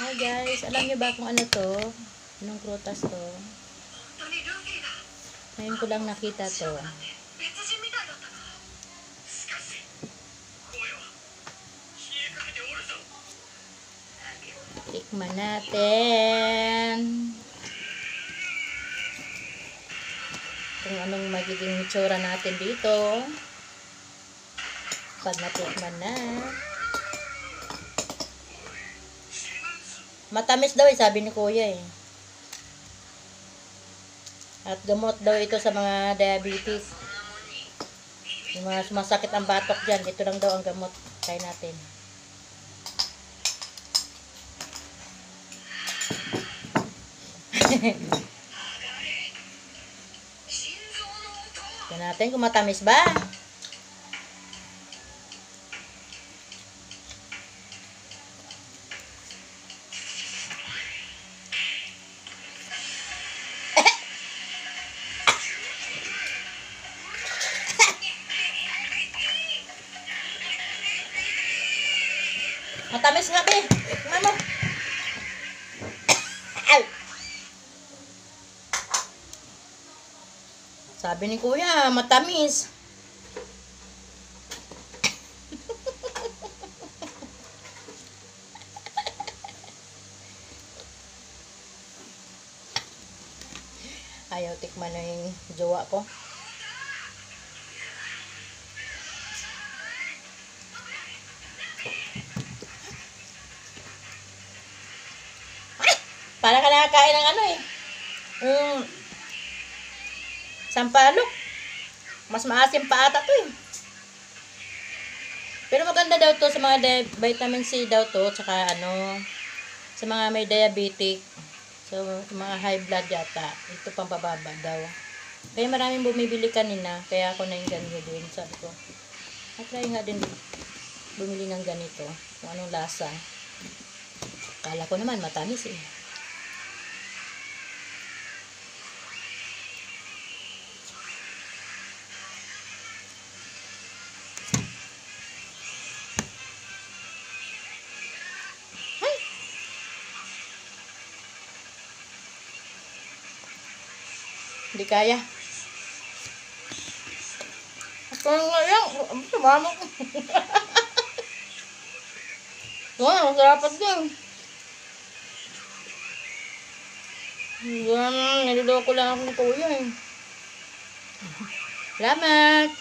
Hi guys, alam niyo ba kung ano to? Anong prutas to? Ngayon ko lang nakita to. Tikman natin. Kung anong magiging itsura natin dito. Pag natikman na. Matamis daw sabi ni kuya eh. At gamot daw ito sa mga diabetes. Yung mga sumasakit ang batok dyan, ito lang daw ang gamot. Try natin. Tignan natin kung matamis ba. Matamis nga, be. Mama. Sabi ni kuya, matamis. Ayaw tikman na yung jowa ko. Para ka nakakain ng ano eh. Sampalok. Mas maasim pa ata to eh. Pero maganda daw to sa mga vitamin C daw to. Tsaka ano, sa mga may diabetic. So, mga high blood yata. Ito pang pababa daw. Kaya maraming bumibili kanina. Kaya ako na yung ganito din. Sabi ko, try nga din bumili ng ganito. Kung anong lasa. Kala ko naman matamis eh. Hindi kaya. Ito nga yan. Sumama ko. Wow, masarapat din. Yan, niloloko lang ako ni kuya eh. Salamat.